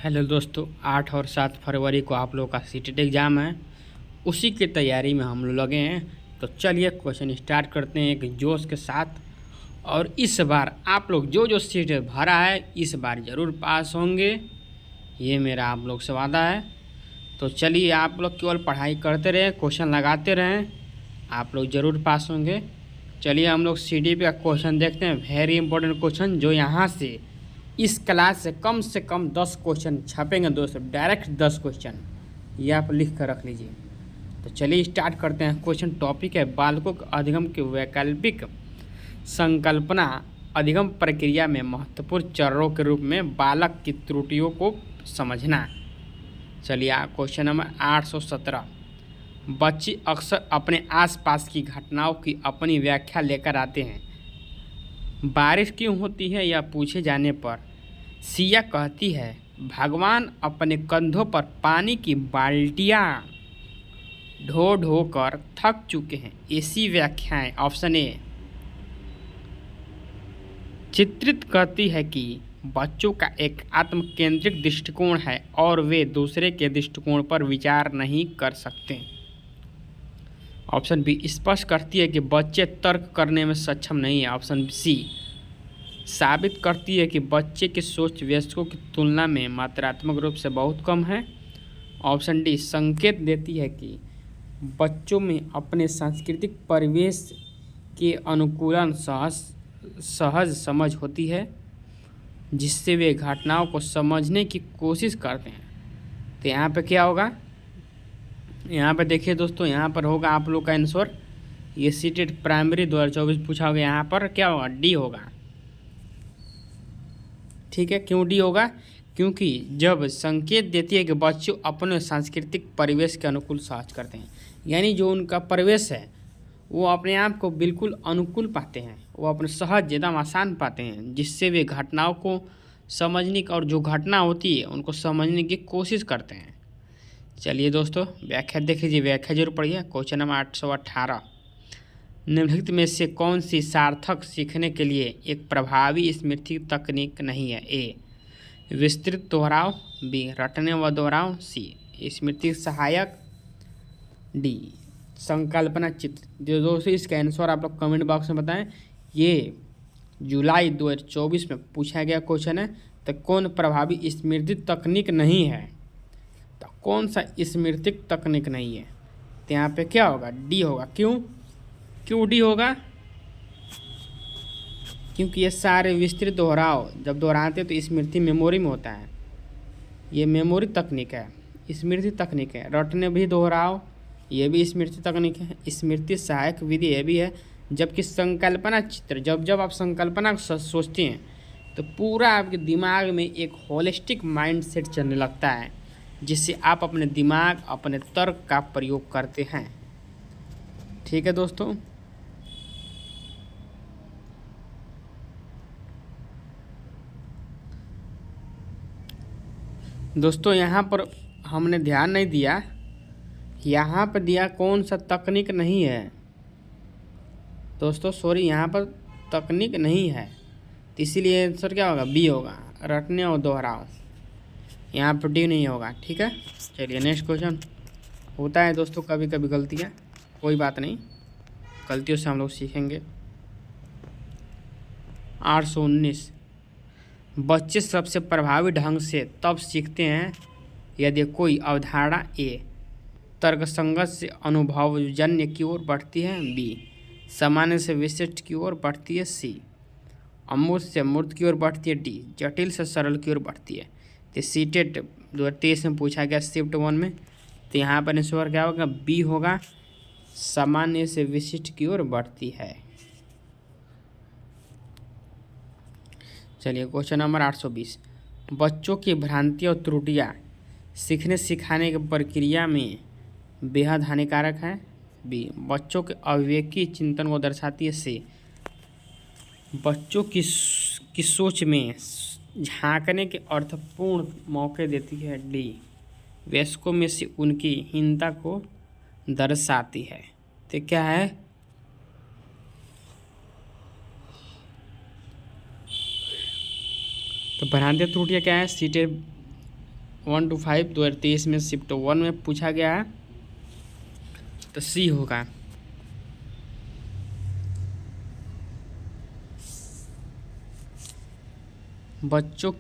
Hello दोस्तों, 8 और 7 फरवरी को आप लोगों का सीटेट एग्ज़ाम है। उसी की तैयारी में हम लोग लगे हैं। तो चलिए क्वेश्चन स्टार्ट करते हैं एक जोश के साथ। और इस बार आप लोग जो जो सीट भरा है इस बार ज़रूर पास होंगे, ये मेरा आप लोग से वादा है। तो चलिए आप लोग केवल पढ़ाई करते रहें, क्वेश्चन लगाते रहें, आप लोग ज़रूर पास होंगे। चलिए हम लोग सीडी पे क्वेश्चन देखते हैं। वेरी इंपॉर्टेंट क्वेश्चन जो यहाँ से इस क्लास से कम 10 क्वेश्चन छपेंगे दोस्तों, डायरेक्ट 10 क्वेश्चन, ये आप लिख कर रख लीजिए। तो चलिए स्टार्ट करते हैं। क्वेश्चन टॉपिक है बालकों के अधिगम की वैकल्पिक संकल्पना। अधिगम प्रक्रिया में महत्वपूर्ण चरणों के रूप में बालक की त्रुटियों को समझना। चलिए क्वेश्चन नंबर 817। बच्चे अक्सर अपने आसपास की घटनाओं की अपनी व्याख्या लेकर आते हैं। बारिश क्यों होती है यह पूछे जाने पर सिया कहती है, भगवान अपने कंधों पर पानी की बाल्टियाँ ढो ढो कर थक चुके हैं। ऐसी व्याख्याएं ऑप्शन ए चित्रित करती है कि बच्चों का एक आत्म केंद्रित दृष्टिकोण है और वे दूसरे के दृष्टिकोण पर विचार नहीं कर सकते। ऑप्शन बी स्पष्ट करती है कि बच्चे तर्क करने में सक्षम नहीं है। ऑप्शन सी साबित करती है कि बच्चे की सोच वयस्कों की तुलना में मात्रात्मक रूप से बहुत कम है। ऑप्शन डी संकेत देती है कि बच्चों में अपने सांस्कृतिक परिवेश के अनुकूलन सहज समझ होती है, जिससे वे घटनाओं को समझने की कोशिश करते हैं। तो यहाँ पे क्या होगा, यहाँ पे देखिए दोस्तों, यहाँ पर होगा आप लोग का आंसर, ये सीटेट प्राइमरी 2024 पूछा होगा, यहाँ पर क्या होगा, डी होगा। ठीक है, क्यों डी होगा? क्योंकि जब संकेत देती है कि बच्चों अपने सांस्कृतिक परिवेश के अनुकूल सहज करते हैं, यानी जो उनका परिवेश है वो अपने आप को बिल्कुल अनुकूल पाते हैं, वो अपने सहज एकदम आसान पाते हैं, जिससे वे घटनाओं को समझने का और जो घटना होती है उनको समझने की कोशिश करते हैं। चलिए दोस्तों व्याख्या देख लीजिए, व्याख्या जरूर पढ़िए। Question number 818। निम्नलिखित में से कौन सी सार्थक सीखने के लिए एक प्रभावी स्मृति तकनीक नहीं है? ए विस्तृत दोहराव, बी रटने व दोहराव, सी स्मृति सहायक, डी संकल्पना चित्र। जो दोस्तों इसका आंसर आप लोग कमेंट बॉक्स में बताएं। ये जुलाई 2024 में पूछा गया क्वेश्चन है। तो कौन प्रभावी स्मृति तकनीक नहीं है? तो कौन सा स्मृति तकनीक नहीं है? तो यहाँ पे क्या होगा, डी होगा। क्यों डी होगा? क्योंकि ये सारे विस्तृत दोहराव जब दोहराते तो स्मृति मेमोरी में होता है, ये मेमोरी तकनीक है, स्मृति तकनीक है। रटने भी दोहराव, ये भी स्मृति तकनीक है। स्मृति सहायक विधि ये भी है। जबकि संकल्पना चित्र, जब आप संकल्पना सोचते हैं तो पूरा आपके दिमाग में एक होलिस्टिक माइंडसेट चलने लगता है, जिससे आप अपने दिमाग अपने तर्क का प्रयोग करते हैं। ठीक है दोस्तों, यहाँ पर हमने ध्यान नहीं दिया, यहाँ पर दिया कौन सा तकनीक नहीं है दोस्तों, सॉरी यहाँ पर तकनीक नहीं है, तो इसीलिए आंसर क्या होगा, बी होगा, रटने और दोहराव। यहाँ पर डी नहीं होगा। ठीक है, चलिए नेक्स्ट क्वेश्चन। होता है दोस्तों कभी कभी गलतियाँ, कोई बात नहीं, गलतियों से हम लोग सीखेंगे। 819। बच्चे सबसे प्रभावी ढंग से तब सीखते हैं यदि कोई अवधारणा ए तर्कसंगत से अनुभवजन्य की ओर बढ़ती है, बी सामान्य से विशिष्ट की ओर बढ़ती है, सी अमूर्त से मूर्त की ओर बढ़ती है, डी जटिल से सरल की ओर बढ़ती है। तो सीटेट 2023 में पूछा गया शिफ्ट 1 में, तो यहाँ पर आंसर क्या होगा, बी होगा, सामान्य से विशिष्ट की ओर बढ़ती है। चलिए क्वेश्चन नंबर 820। बच्चों की भ्रांतियाँ और त्रुटियाँ सीखने सिखाने की प्रक्रिया में बेहद हानिकारक है, बी बच्चों के अविवेकी चिंतन को दर्शाती है, सी बच्चों की सोच में झांकने के अर्थपूर्ण मौके देती है, डी वयस्कों में से उनकी हीनता को दर्शाती है। तो क्या है, तो भ्रांति त्रुटियाँ क्या है, सीटेट 1 to 5 2023 में शिफ्ट 1 में पूछा गया है, तो सी होगा। बच्चों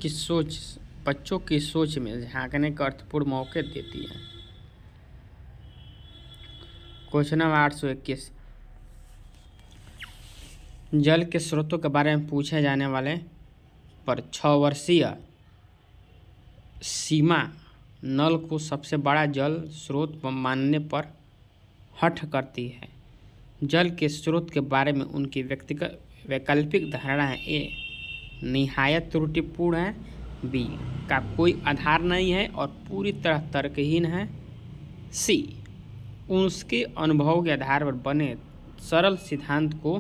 की सोच में झांकने का अर्थपूर्ण मौके देती है। क्वेश्चन नंबर 821, जल के स्रोतों के बारे में पूछे जाने वाले पर 6 वर्षीय सीमा नल को सबसे बड़ा जल स्रोत मानने पर हठ करती है। जल के स्रोत के बारे में उनकी व्यक्तिगत वैकल्पिक धारणा है। ए निहायत त्रुटिपूर्ण है, बी का कोई आधार नहीं है और पूरी तरह तर्कहीन है, सी उसके अनुभव के आधार पर बने सरल सिद्धांत को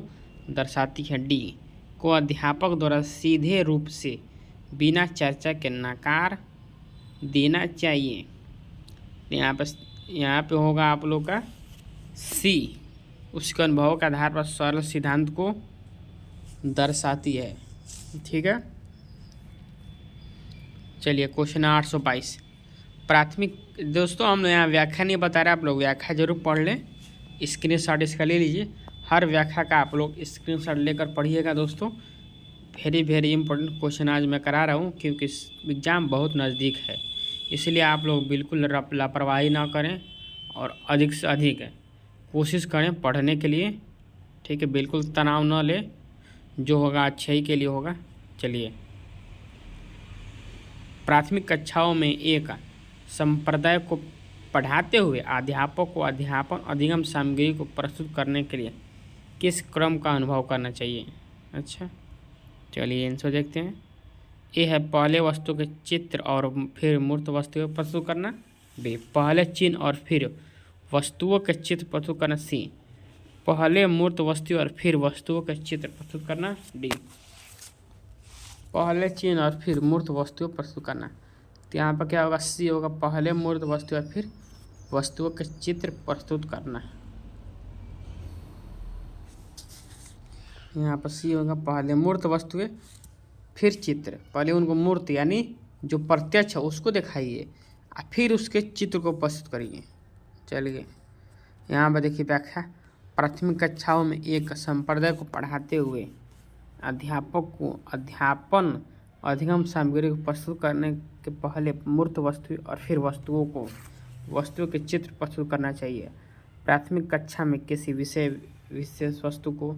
दर्शाती है, डी को अध्यापक द्वारा सीधे रूप से बिना चर्चा के नकार देना चाहिए। यहाँ पे होगा आप लोग का सी, उसके अनुभव के आधार पर सरल सिद्धांत को दर्शाती है। ठीक है, चलिए क्वेश्चन 822, प्राथमिक। दोस्तों हम यहाँ व्याख्या नहीं बता रहे, आप लोग व्याख्या जरूर पढ़ लें, स्क्रीनशॉट इसका ले लीजिए। हर व्याख्या का आप लोग स्क्रीनशॉट लेकर पढ़िएगा दोस्तों। वेरी इंपॉर्टेंट क्वेश्चन आज मैं करा रहा हूँ, क्योंकि एग्ज़ाम बहुत नज़दीक है, इसलिए आप लोग बिल्कुल लापरवाही ना करें और अधिक से अधिक कोशिश करें पढ़ने के लिए। ठीक है, बिल्कुल तनाव न ले, जो होगा अच्छे ही के लिए होगा। चलिए, प्राथमिक कक्षाओं में एक संप्रदाय को पढ़ाते हुए अध्यापक को अध्यापन अधिगम सामग्री को प्रस्तुत करने के लिए किस क्रम का अनुभव करना चाहिए। अच्छा, चलिए आंसर देखते हैं। ए है पहले वस्तु के चित्र और फिर मूर्त वस्तु को प्रस्तुत करना, बी पहले चिन्ह और फिर वस्तुओं के चित्र प्रस्तुत करना, सी पहले मूर्त वस्तु और फिर वस्तुओं के चित्र प्रस्तुत करना, डी पहले चिन्ह और फिर मूर्त वस्तुओं प्रस्तुत करना। तो यहाँ पर क्या होगा, सी होगा पहले मूर्त वस्तु और फिर वस्तुओं के चित्र प्रस्तुत करना। यहाँ पर सी होगा पहले मूर्त वस्तुएं फिर चित्र। पहले उनको मूर्त यानी जो प्रत्यक्ष है उसको दिखाइए और फिर उसके चित्र को प्रस्तुत करिए। चलिए यहाँ पर देखिए व्याख्या, प्राथमिक कक्षाओं में एक संप्रदाय को पढ़ाते हुए अध्यापक को अध्यापन अधिगम सामग्री को प्रस्तुत करने के पहले मूर्त वस्तु और फिर वस्तुओं के चित्र प्रस्तुत करना चाहिए। प्राथमिक कक्षा में किसी विशेष वस्तु को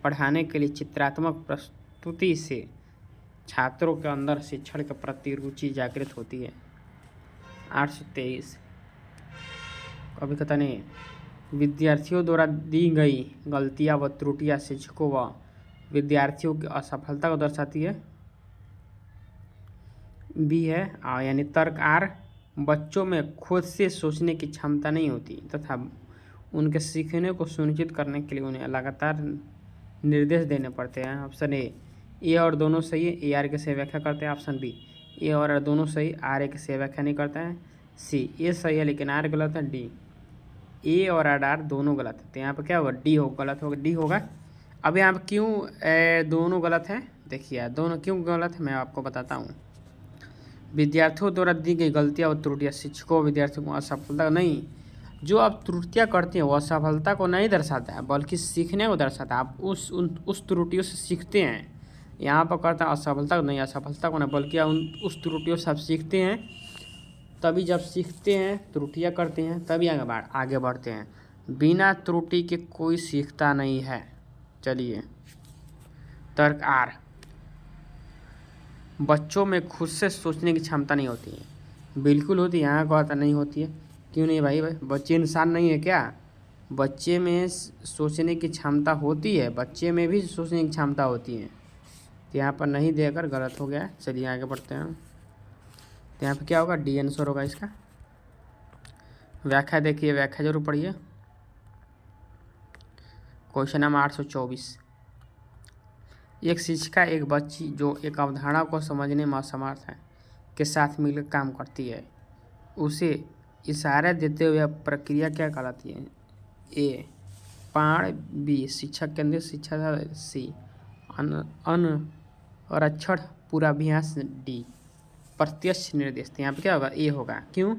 पढ़ाने के लिए चित्रात्मक प्रस्तुति से छात्रों के अंदर शिक्षण के प्रति रुचि जागृत होती है। 823, कभी कहता नहीं, विद्यार्थियों द्वारा दी गई गलतियां व त्रुटियां शिक्षकों व विद्यार्थियों की असफलता को दर्शाती है। बी है यानी तर्क। आर बच्चों में खुद से सोचने की क्षमता नहीं होती तथा उनके सीखने को सुनिश्चित करने के लिए उन्हें लगातार निर्देश देने पड़ते हैं। ऑप्शन ए और दोनों सही है, ए आर के सही व्याख्या करते हैं। ऑप्शन बी ए और आर दोनों सही, आर ए के सही व्याख्या नहीं करते हैं। सी ए सही है लेकिन आर गलत है। डी ए और आर दोनों गलत है, तो यहाँ पर क्या होगा, डी हो गलत होगा, डी होगा। अब यहाँ पर क्यों दोनों गलत है, देखिए दोनों क्यों गलत है मैं आपको बताता हूँ। विद्यार्थियों द्वारा दी गई गलतियाँ और त्रुटियाँ शिक्षकों विद्यार्थियों को असफलता नहीं, जो आप त्रुटियाँ करते हैं वो असफलता को नहीं दर्शाता है बल्कि सीखने को दर्शाता है। आप उस त्रुटियों से सीखते हैं। यहाँ पर करता है असफलता को नहीं, असफलता को नहीं बल्कि उस त्रुटियों से आप सीखते हैं। तभी जब सीखते हैं त्रुटियाँ करते हैं तभी आगे बढ़ते हैं। बिना त्रुटि के कोई सीखता नहीं है। चलिए तर्क आर, बच्चों में खुद से सोचने की क्षमता नहीं होती है। बिल्कुल होती है, यहाँ कहता नहीं होती है। क्यों नहीं भाई बच्चे इंसान नहीं है क्या? बच्चे में सोचने की क्षमता होती है, बच्चे में भी सोचने की क्षमता होती है। तो यहाँ पर नहीं देकर गलत हो गया। चलिए आगे बढ़ते हैं। तो यहाँ पर क्या होगा, डी आंसर होगा इसका। व्याख्या देखिए, व्याख्या जरूर पढ़िए। क्वेश्चन नंबर 824, एक शिक्षिका एक बच्ची जो एक अवधारणा को समझने में असमर्थ है के साथ मिलकर काम करती है, उसे इशारा देते हुए प्रक्रिया क्या कहलाती है? ए पाण, बी शिक्षक केंद्रित शिक्षा, सी अनअक्षर पूर्वाभ्यास, डी प्रत्यक्ष निर्देश। तो यहाँ पे क्या होगा, ए होगा। क्यों?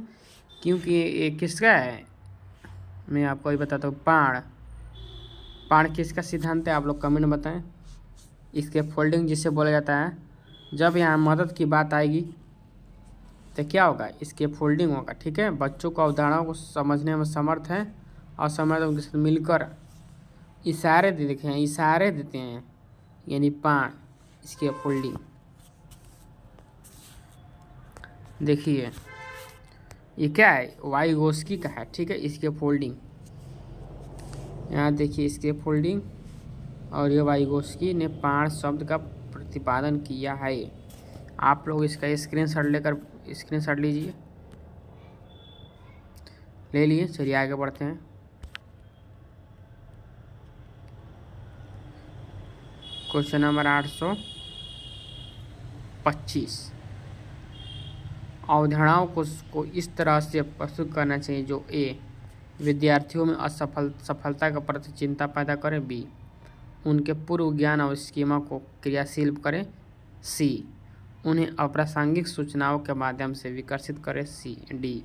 क्योंकि ये किसका है, मैं आपको अभी बताता हूँ। पाण किसका सिद्धांत है, आप लोग कमेंट में बताएं। इसके फोल्डिंग जिसे बोला जाता है। जब यहाँ मदद की बात आएगी तो क्या होगा, इसके फोल्डिंग होगा। ठीक है, बच्चों को अवधारणाओं को समझने में समर्थ है और समर्थ उनके साथ मिलकर इशारे देते हैं, इशारे देते हैं, यानी पाण, इसके फोल्डिंग। देखिए ये क्या है, वाइगोस्की का है। ठीक है, इसके फोल्डिंग यहाँ देखिए, इसके फोल्डिंग, और ये वाइगोस्की ने पाण शब्द का प्रतिपादन किया है। आप लोग इसका स्क्रीनशॉट लीजिए। ले लिए, चलिए आगे बढ़ते हैं। Question number 825। अवधारणाओं को इस तरह से प्रस्तुत करना चाहिए जो ए, विद्यार्थियों में सफलता के प्रति चिंता पैदा करे, बी, उनके पूर्व ज्ञान और स्कीमा को क्रियाशील करे, सी, उन्हें अप्रासंगिक सूचनाओं के माध्यम से विकसित करे, सी, डी,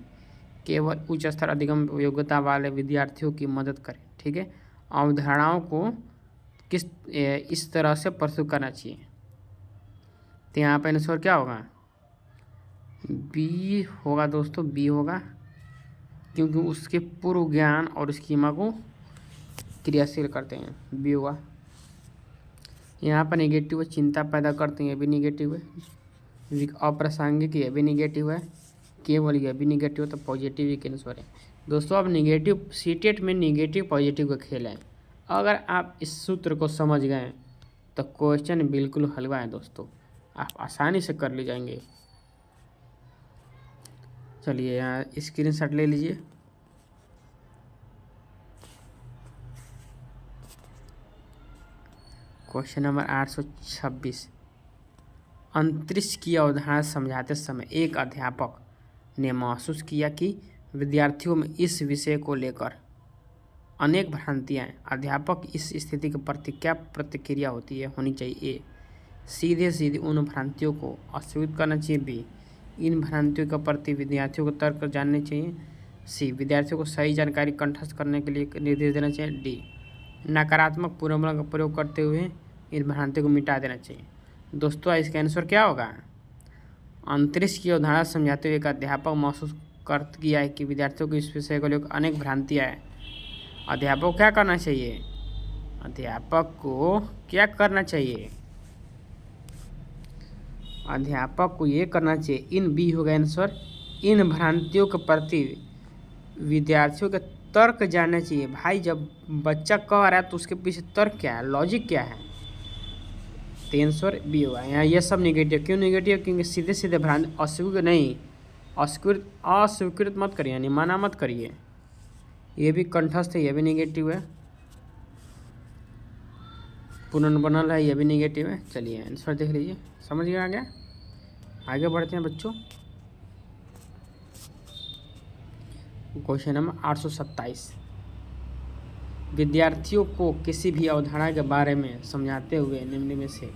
केवल उच्च स्तर अधिगम योग्यता वाले विद्यार्थियों की मदद करें। ठीक है, अवधारणाओं को इस तरह से प्रस्तुत करना चाहिए। तो यहाँ पर आंसर क्या होगा, बी होगा दोस्तों, बी होगा, क्योंकि उसके पूर्व ज्ञान और स्कीमा को क्रियाशील करते हैं, बी होगा। यहाँ पर नेगेटिव है, चिंता पैदा करते हैं, ये भी नेगेटिव है। अप्रासंगिक, ये भी नेगेटिव है। केवल ये भी नेगेटिव है, तो पॉजिटिव ही आंसर है दोस्तों। अब नेगेटिव सीटेट में नेगेटिव पॉजिटिव का खेल है। अगर आप इस सूत्र को समझ गए तो क्वेश्चन बिल्कुल हलवा है दोस्तों, आप आसानी से कर ले जाएंगे। चलिए यहाँ स्क्रीनशॉट ले लीजिए। Question number 826। अंतरिक्ष की अवधारणा समझाते समय एक अध्यापक ने महसूस किया कि विद्यार्थियों में इस विषय को लेकर अनेक भ्रांतियाँ हैं। अध्यापक इस स्थिति के प्रति क्या प्रतिक्रिया होनी चाहिए, ए, सीधे उन भ्रांतियों को अस्वीकृत करना चाहिए, बी, इन भ्रांतियों के प्रति विद्यार्थियों को तर्क जानने चाहिए, सी, विद्यार्थियों को सही जानकारी कंठस्थ करने के लिए निर्देश देना चाहिए, डी, नकारात्मक पूर्वाग्रह का प्रयोग करते हुए इन भ्रांतियों को मिटा देना चाहिए। दोस्तों इसका आंसर क्या होगा, अंतरिक्ष की अवधारणा समझाते हुए एक अध्यापक महसूस कर किया है कि विद्यार्थियों को इस विषय को लेकर अनेक भ्रांतियाँ हैं। अध्यापक को क्या करना चाहिए, अध्यापक को क्या करना चाहिए, अध्यापक को ये करना चाहिए, इन बी होगा आंसर, इन भ्रांतियों के प्रति विद्यार्थियों के तर्क जानना चाहिए। भाई जब बच्चा कह रहा है तो उसके पीछे तर्क क्या है, लॉजिक क्या है, तो आंसर बी होगा। यहाँ ये सब निगेटिव, क्यों निगेटिव, क्योंकि सीधे भ्रांति अस्वीकृत नहीं, अस्वीकृत मत करिए, यानी माना मत करिए। ये भी कंठस्थ है, ये भी निगेटिव है। पुनर्बनल है, ये भी निगेटिव है। चलिए आंसर देख लीजिए, समझ गया गया। आगे बढ़ते हैं बच्चों। Question number 827। विद्यार्थियों को किसी भी अवधारणा के बारे में समझाते हुए निम्न में से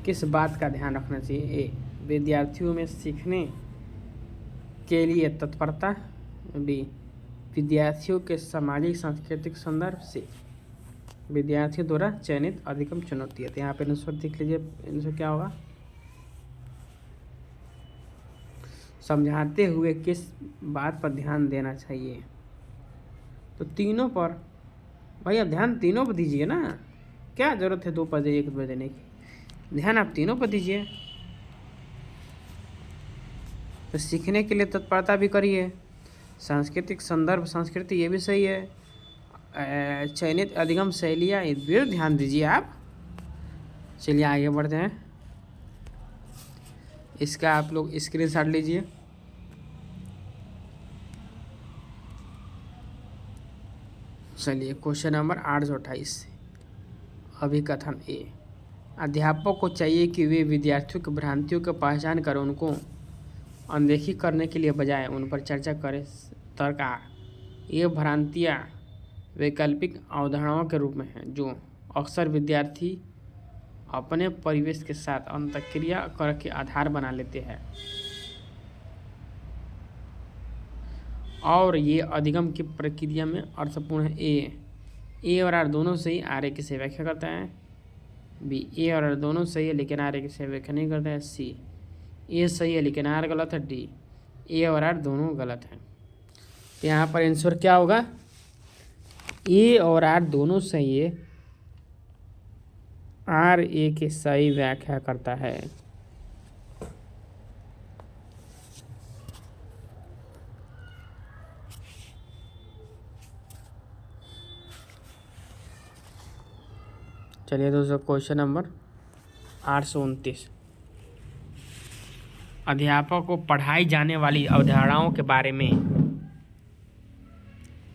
किस बात का ध्यान रखना चाहिए, ए, विद्यार्थियों में सीखने के लिए तत्परता, बी, विद्यार्थियों के सामाजिक सांस्कृतिक संदर्भ, से, विद्यार्थियों द्वारा चयनित अधिगम चुनौती है। तो यहाँ पे आंसर देख लीजिए, आंसर क्या होगा, समझाते हुए किस बात पर ध्यान देना चाहिए, तो तीनों पर। भाई अब ध्यान तीनों पर दीजिए ना, क्या ज़रूरत है 2 पर 1 पर देने की, ध्यान आप तीनों पर दीजिए। तो सीखने के लिए तत्परता भी करिए, सांस्कृतिक संदर्भ, संस्कृति, ये भी सही है, चयनित अधिगम शैलियाँ, इस पर ध्यान दीजिए आप। चलिए आगे बढ़ते हैं, इसका आप लोग स्क्रीनशॉट लीजिए। चलिए क्वेश्चन नंबर 828। अभिकथन ए, अध्यापक को चाहिए कि वे विद्यार्थियों की भ्रांतियों की पहचान कर उनको अनदेखी करने के लिए बजाय उन पर चर्चा करें। तर्क आ, ये भ्रांतियाँ वैकल्पिक अवधारणाओं के रूप में हैं जो अक्सर विद्यार्थी अपने परिवेश के साथ अंतःक्रिया करके आधार बना लेते हैं और ये अधिगम की प्रक्रिया में अर्थपूर्ण है। ए और आर दोनों सही, आर ए की सही व्याख्या करता है। बी, ए और आर दोनों सही है लेकिन आर ए की सही व्याख्या नहीं करता है। सी, ए सही है लेकिन आर गलत है। डी, ए और आर दोनों गलत हैं। तो यहाँ पर आंसर क्या होगा? ए और आर दोनों सही है, आर ए की सही व्याख्या करता है। चलिए दोस्तों, क्वेश्चन नंबर 829। अध्यापक को पढ़ाई जाने वाली अवधारणाओं के बारे में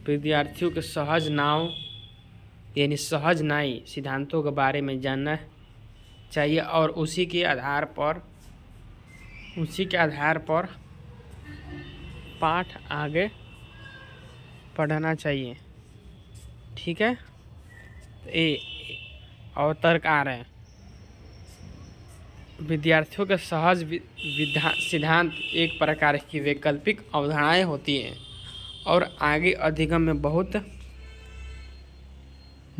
विद्यार्थियों के सहज नाव यानी सहज न्याय सिद्धांतों के बारे में जानना चाहिए और उसी के आधार पर पाठ आगे पढ़ना चाहिए। ठीक है। ए और तर्क आ रहे हैं। विद्यार्थियों के सहज सिद्धांत एक प्रकार की वैकल्पिक अवधारणाएं होती हैं और आगे अधिगम में बहुत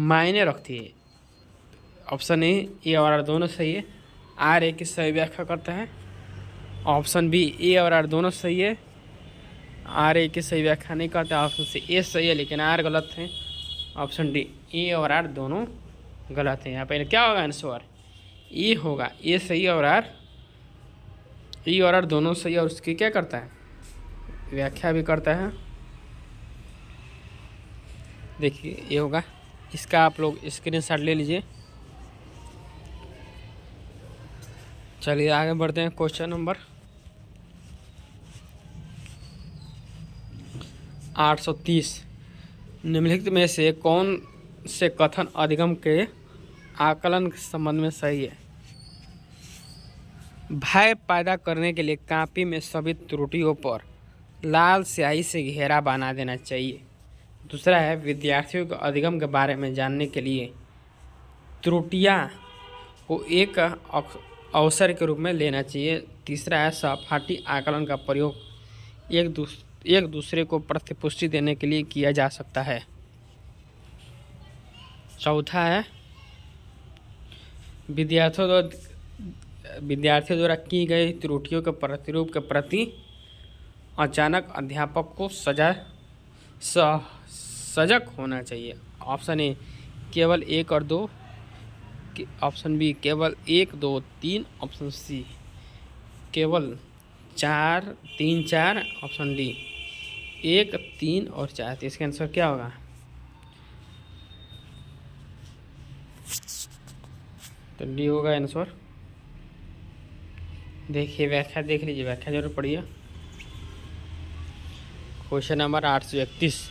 मायने रखती है। ऑप्शन ए और आर दोनों सही है, आर ए की सही व्याख्या करता है। ऑप्शन बी, ए और आर दोनों सही है, आर ए की सही व्याख्या नहीं करता। ऑप्शन सी, ए सही है लेकिन आर गलत है। ऑप्शन डी, ए और आर दोनों गलत है। यहाँ पे क्या होगा आंसर? ए होगा। ए सही और आर, ए और आर दोनों सही और उसकी क्या करता है? व्याख्या भी करता है। देखिए ये होगा। इसका आप लोग स्क्रीनशॉट ले लीजिए। चलिए आगे बढ़ते हैं। Question number 830। निम्नलिखित में से कौन से कथन अधिगम के आकलन के संबंध में सही है? भय पैदा करने के लिए कॉपी में सभी त्रुटियों पर लाल स्याही से घेरा बना देना चाहिए। दूसरा है, विद्यार्थियों को अधिगम के बारे में जानने के लिए त्रुटियां को एक अवसर के रूप में लेना चाहिए। तीसरा है, सहपाठी आकलन का प्रयोग एक दूसरे को प्रतिपुष्टि देने के लिए किया जा सकता है। चौथा है, विद्यार्थियों द्वारा की गई त्रुटियों के प्रतिरूप के प्रति अचानक अध्यापक को सजग होना चाहिए। ऑप्शन ए, केवल 1 और 2। ऑप्शन बी, केवल 1, 2, 3। ऑप्शन सी, केवल 4, 3, 4। ऑप्शन डी, 1, 3 और 4। तो इसका आंसर क्या होगा? तो डी होगा आंसर। देखिए व्याख्या देख लीजिए, व्याख्या जरूर पढ़िए। Question number 831।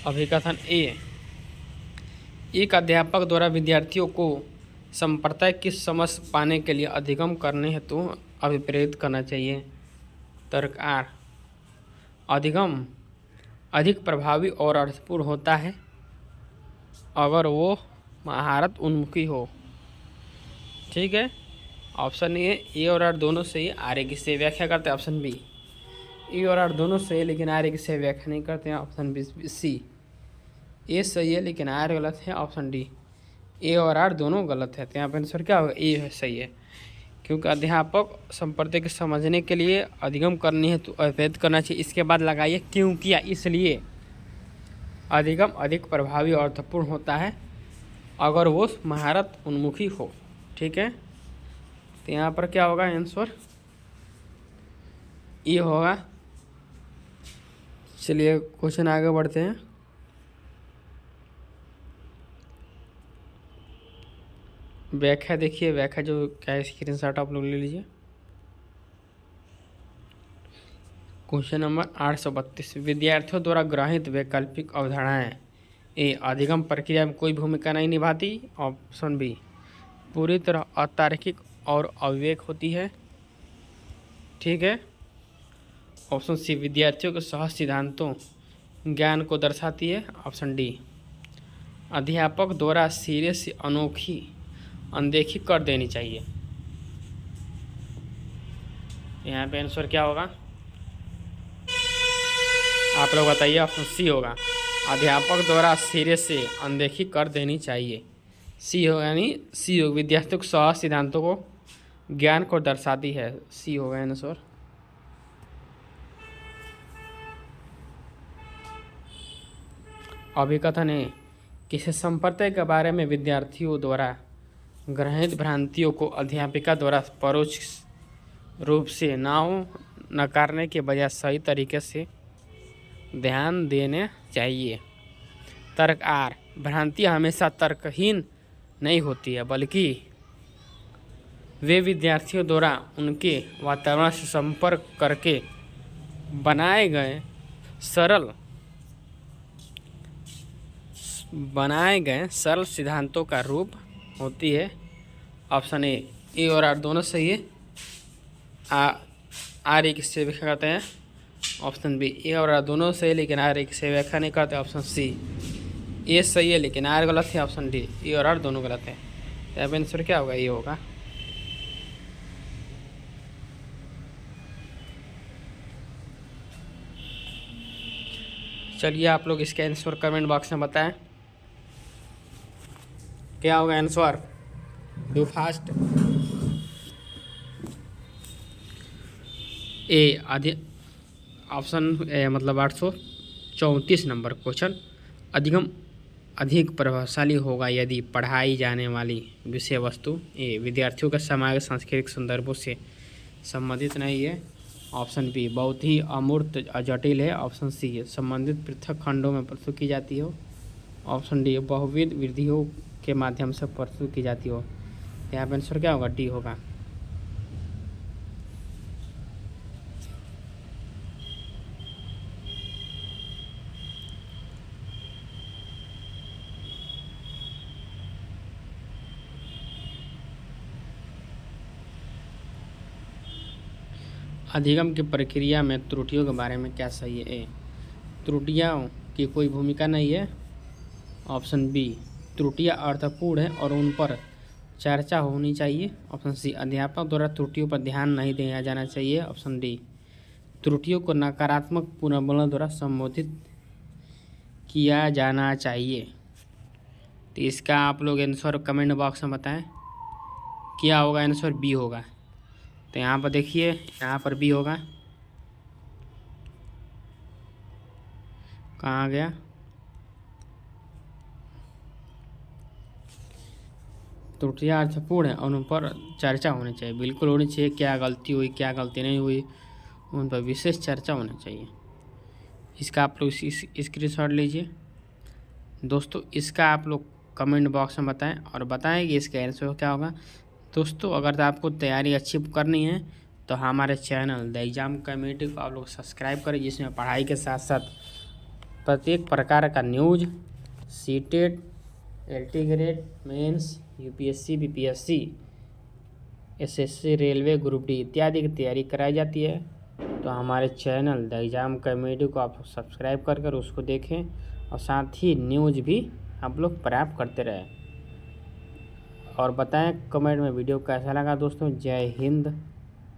अभिकथन ए, एक अध्यापक द्वारा विद्यार्थियों को संप्रदाय की समझ पाने के लिए अधिगम करने हेतु अभिप्रेरित करना चाहिए। तर्क आर, अधिगम अधिक प्रभावी और अर्थपूर्ण होता है अगर वो महारत उन्मुखी हो। ठीक है। ऑप्शन ए और आर दोनों सही, आर ए की सही व्याख्या करते हैं। ऑप्शन बी, ए और आर दोनों सही लेकिन आर ए की सही व्याख्या नहीं करते हैं। ऑप्शन बी, सी, ए सही है लेकिन आर गलत है। ऑप्शन डी, ए और आर दोनों गलत है। तो यहाँ पर आंसर क्या होगा? ए सही है, क्योंकि अध्यापक संप्रदाय को समझने के लिए अधिगम करनी है तो अभेद करना चाहिए। इसके बाद लगाइए क्योंकि या इसलिए अधिगम अधिक प्रभावी और अर्थपूर्ण होता है अगर वो महारत उन्मुखी हो। ठीक है। तो यहाँ पर क्या होगा आंसर? ये होगा। चलिए क्वेश्चन आगे बढ़ते हैं। व्याख्या देखिए, व्याख्या जो क्या है स्क्रीनशॉट आप लोग ले लीजिए। Question number 832। विद्यार्थियों द्वारा ग्रहित वैकल्पिक अवधारणाएं ए, अधिगम प्रक्रिया में कोई भूमिका नहीं निभाती। ऑप्शन बी, पूरी तरह अतार्किक और अविवेक होती है। ठीक है। ऑप्शन सी, विद्यार्थियों के सहज सिद्धांतों ज्ञान को दर्शाती है। ऑप्शन डी, अध्यापक द्वारा सिरे से अनदेखी कर देनी चाहिए। यहाँ पे आंसर क्या होगा आप लोग बताइए। ऑप्शन सी होगा, अध्यापक द्वारा सिरे से अनदेखी कर देनी चाहिए। सी होगा, यानी सी होगा, विद्यार्थियों को सहज सिद्धांतों को ज्ञान को दर्शाती है। सी होगा आंसर। अभिकथन है, किसी संप्रदाय के बारे में विद्यार्थियों द्वारा ग्रहित भ्रांतियों को अध्यापिका द्वारा परोक्ष रूप से नकारने के बजाय सही तरीके से ध्यान देने चाहिए। तर्क आर, भ्रांतियाँ हमेशा तर्कहीन नहीं होती है, बल्कि वे विद्यार्थियों द्वारा उनके वातावरण से संपर्क करके बनाए गए सरल सिद्धांतों का रूप होती है। ऑप्शन ए और आर दोनों सही है। आर एक से व्याख्या करते हैं। ऑप्शन बी, ए और आर दोनों सही है लेकिन आर एक से व्याख्या नहीं करते। ऑप्शन सी, ए सही है लेकिन आर गलत है। ऑप्शन डी, ए और आर दोनों गलत है। तो आंसर क्या होगा, ये होगा। चलिए आप लोग इसका आंसर कमेंट बॉक्स में बताएं क्या होगा answer. Do fast. A option मतलब 834 नंबर क्वेश्चन, अधिक प्रभावशाली होगा यदि पढ़ाई जाने वाली विषय वस्तु ए विद्यार्थियों के सामाजिक सांस्कृतिक संदर्भों से संबंधित नहीं है। ऑप्शन बी, बहुत ही अमूर्त जटिल है। ऑप्शन सी, संबंधित पृथक खंडों में प्रस्तुत की जाती हो। ऑप्शन डी, बहुविध विधियों के माध्यम से प्रस्तुत की जाती हो। यहाँ पर आंसर क्या होगा, डी होगा। अधिगम की प्रक्रिया में त्रुटियों के बारे में क्या सही है। ए, त्रुटियों की कोई भूमिका नहीं है। ऑप्शन बी, त्रुटियां अर्थपूर्ण है और उन पर चर्चा होनी चाहिए। ऑप्शन सी, अध्यापक द्वारा त्रुटियों पर ध्यान नहीं दिया जाना चाहिए। ऑप्शन डी, त्रुटियों को नकारात्मक पुनर्बलन द्वारा संबोधित किया जाना चाहिए। तो इसका आप लोग आंसर कमेंट बॉक्स में बताएं क्या होगा। आंसर बी होगा। तो यहाँ पर देखिए, यहाँ पर बी होगा। कहाँ गया, त्रुटियां अर्थपूर्ण है और उन पर चर्चा होनी चाहिए। बिल्कुल होनी चाहिए, क्या गलती हुई क्या गलती नहीं हुई उन पर विशेष चर्चा होनी चाहिए। इसका आप लोग स्क्रीनशॉट लीजिए दोस्तों। इसका आप लोग कमेंट बॉक्स में बताएं और बताएं कि इसका आंसर क्या होगा। दोस्तों अगर आपको तैयारी अच्छी करनी है तो हमारे चैनल द एग्ज़ाम कमेटी को आप लोग सब्सक्राइब करें, जिसमें पढ़ाई के साथ साथ प्रत्येक प्रकार का news, CTET, LT grade, mains, UPSC, BPSC, SSC, railway, group D इत्यादि की तैयारी कराई जाती है। तो हमारे चैनल द एग्ज़ाम कमेटी को आप सब्सक्राइब कर उसको देखें और साथ ही न्यूज भी आप लोग प्राप्त करते रहें। और बताएं कमेंट में वीडियो कैसा लगा दोस्तों। जय हिंद।